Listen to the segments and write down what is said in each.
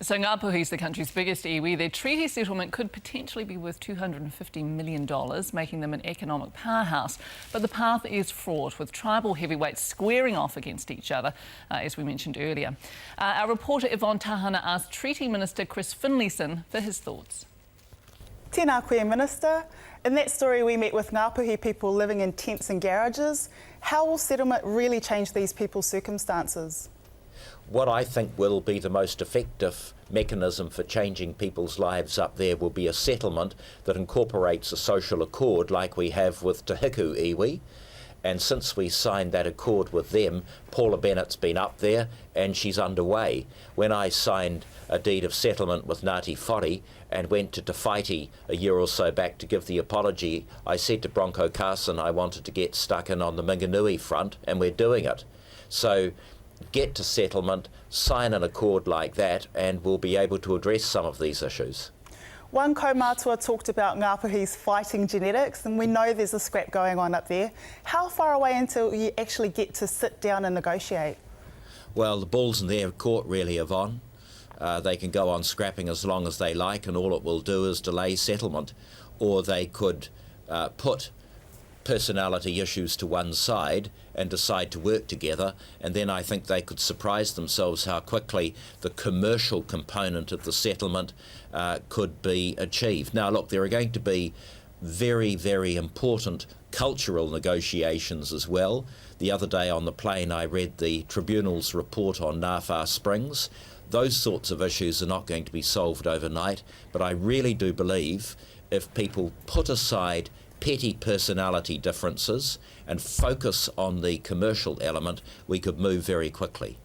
So Ngapuhi is the country's biggest iwi. Their treaty settlement could potentially be worth $250 million, making them an economic powerhouse. But the path is fraught, with tribal heavyweights squaring off against each other, as we mentioned earlier. Our reporter Yvonne Tahana asked Treaty Minister Chris Finlayson for his thoughts. Tēnā koe, Minister. In that story, we met with Ngapuhi people living in tents and garages. How will settlement really change these people's circumstances? What I think will be the most effective mechanism for changing people's lives up there will be a settlement that incorporates a social accord like we have with Te Hiku iwi. And since we signed that accord with them, Paula Bennett's been up there and she's underway. When I signed a deed of settlement with Ngāti Whare and went to Te Whaiti a year or so back to give the apology, I said to Bronco Carson I wanted to get stuck in on the Minganui front, and we're doing it. So get to settlement, sign an accord like that, and we'll be able to address some of these issues. One kaumātua talked about Ngapuhi's fighting genetics, and we know there's a scrap going on up there. How far away until you actually get to sit down and negotiate? Well, the ball's in their court really, Yvonne. They can go on scrapping as long as they like, and all it will do is delay settlement. Or they could put personality issues to one side and decide to work together, and then I think they could surprise themselves how quickly the commercial component of the settlement could be achieved. Now look, there are going to be very, very important cultural negotiations as well. The other day on the plane I read the Tribunal's report on Ngāwhā Springs. Those sorts of issues are not going to be solved overnight, but I really do believe if people put aside petty personality differences and focus on the commercial element, we could move very quickly.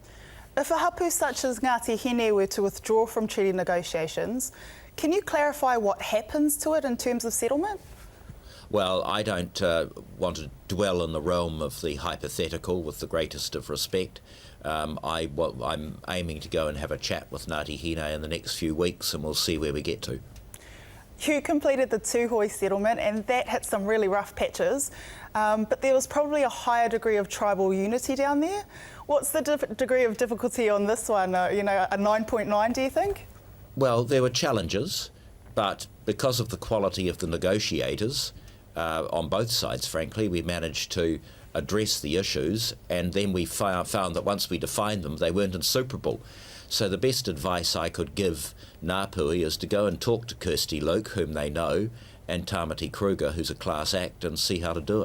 If a hapu such as Ngāti Hine were to withdraw from treaty negotiations, can you clarify what happens to it in terms of settlement? Well, I don't want to dwell in the realm of the hypothetical with the greatest of respect. I'm aiming to go and have a chat with Ngāti Hine in the next few weeks, and we'll see where we get to. You completed the Tūhoe settlement, and that hit some really rough patches, but there was probably a higher degree of tribal unity down there. What's the degree of difficulty on this one? A 9.9, do you think? Well, there were challenges, but because of the quality of the negotiators, on both sides, frankly, we managed to address the issues, and then we found that once we defined them, they weren't insuperable. So the best advice I could give Ngapuhi is to go and talk to Kirsty Luke, whom they know, and Tamati Kruger, who's a class act, and see how to do it.